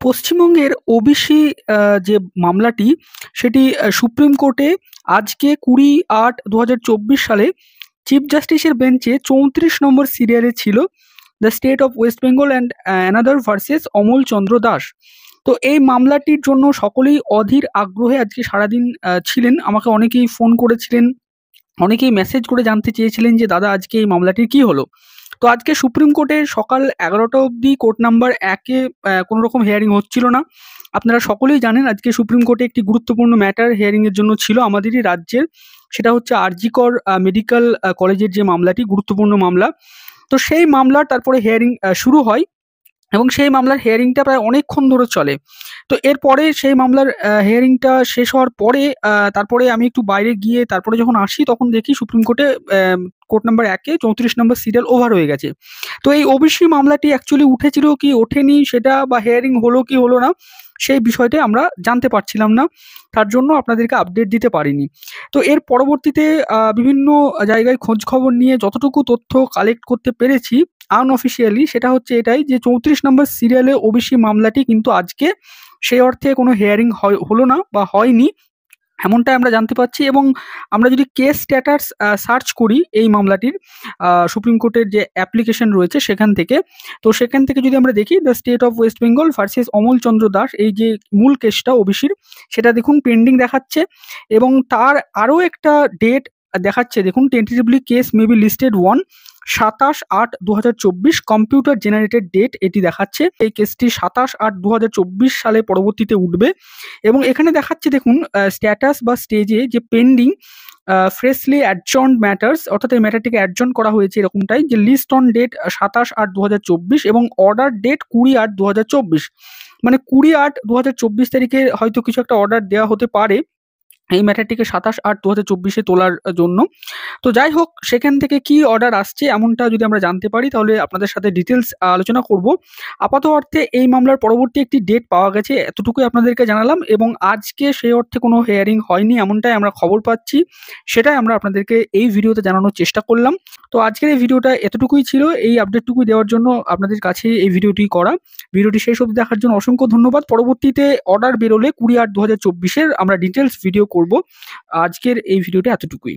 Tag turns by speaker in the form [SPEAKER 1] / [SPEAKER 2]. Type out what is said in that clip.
[SPEAKER 1] পশ্চিমবঙ্গের ওবিসি যে মামলাটি সেটি সুপ্রিম কোর্টে আজকে 20/8/2024 সালে চিফ জাস্টিসের বেঞ্চে 34 নম্বর সিরিয়ালে ছিল the state of West Bengal and another versus Amal Chandra Das. তো এই মামলাটির জন্য সকলেই অধীর আগ্রহে আজকে সারাদিন ছিলেন। আমাকে অনেকেই ফোন করেছিলেন, অনেকেই মেসেজ করে জানতে চেয়েছিলেন যে দাদা আজকে এই মামলাটির কি হলো। তো আজকে সুপ্রিম কোর্টে সকাল 11টা অবধি কোর্ট নাম্বার 1-এ কোনো রকম হিয়ারিং হচ্ছিল না। আপনারা সকলেই জানেন আজকে সুপ্রিম কোর্টে একটি গুরুত্বপূর্ণ ম্যাটার হিয়ারিং এর জন্য ছিল আমাদেরই রাজ্যের। সেটা হচ্ছে আরজিকর মেডিকেল কলেজের যে মামলাটি, গুরুত্বপূর্ণ মামলা। তো সেই মামলার তারপরে হিয়ারিং শুরু হয় এবং সেই মামলার হিয়ারিংটা প্রায় অনেকক্ষণ ধরে চলে। তো এরপরে সেই মামলার হিয়ারিংটা শেষ হওয়ার পরে তারপরে আমি একটু বাইরে গিয়ে তারপরে যখন আসি তখন দেখি সুপ্রিম কোর্টে কোর্ট নাম্বার 1-এ 34 নম্বর সিরিয়াল ওভার হয়ে গেছে। তো এই ওবিসি মামলাটি অ্যাকচুয়ালি উঠেছিল কি ওঠেনি সেটা বা হিয়ারিং হলো কি হলো না সেই বিষয়টা আমরা জানতে পারছিলাম না। তার জন্য আপনাদেরকে আপডেট দিতে পারিনি। তো এর পরবর্তীতে বিভিন্ন জায়গায় খোঁজ খবর নিয়ে যতটুকু তথ্য কালেক্ট করতে পেরেছি আনঅফিসিয়ালি, সেটা হচ্ছে এটাই যে 34 নম্বর সিরিয়ালে ওবিসি মামলাটি কিন্তু আজকে সেই অর্থে কোনো হিয়ারিং হলো না বা হয়নি, এমনটাই আমরা জানতে পাচ্ছি। এবং আমরা যদি কেস স্ট্যাটাস সার্চ করি এই মামলাটির সুপ্রিম কোর্টের যে অ্যাপ্লিকেশন রয়েছে সেখান থেকে, তো সেখান থেকে যদি আমরা দেখি the state of West Bengal versus Amal Chandra Das, এই যে মূল কেসটা ওবিসির, সেটা দেখুন পেন্ডিং দেখাচ্ছে। এবং তার আরও একটা ডেট দেখাচ্ছে, দেখুন tentatively case may be listed 27/8/2024 computer generated date এটি দেখাচ্ছে। এই কেসটি 27/8/2024 সালে পরবর্তীতে উঠবে। এবং এখানে দেখাচ্ছে দেখুন স্ট্যাটাস বা স্টেজে যে পেন্ডিং ফ্রেশলি অ্যাডজন্ড ম্যাটার্স, অর্থাৎ এই ম্যাটারটিকে অ্যাডজন্ট করা হয়েছে এরকমটাই, যে লিস্ট অন ডেট 27/8/2024 এবং অর্ডার ডেট 20/8/2024। মানে 20/8/2024 তারিখে হয়তো কিছু একটা অর্ডার দেওয়া হতে পারে এই ম্যাটারটিকে 27/8/2024 তোলার জন্য। তো যাই হোক, সেখান থেকে কি অর্ডার আসছে এমনটা যদি আমরা জানতে পারি তাহলে আপনাদের সাথে ডিটেলস আলোচনা করব। আপাত অর্থে এই মামলার পরবর্তী একটি ডেট পাওয়া গেছে, এতটুকুই আপনাদেরকে জানালাম। এবং আজকে সেই অর্থে কোনো হিয়ারিং হয়নি এমনটাই আমরা খবর পাচ্ছি, সেটাই আমরা আপনাদেরকে এই ভিডিওতে জানানোর চেষ্টা করলাম। তো আজকের এই ভিডিওটা এতটুকুই ছিল, এই আপডেটটুকুই দেওয়ার জন্য আপনাদের কাছে এই ভিডিওটি করা। ভিডিওটি শেষ অবধি দেখার জন্য অসংখ্য ধন্যবাদ। পরবর্তীতে অর্ডার বেরোলে 20/8/2024 আমরা ডিটেলস ভিডিও করব। আজকের এই ভিডিওটা এতটুকুই।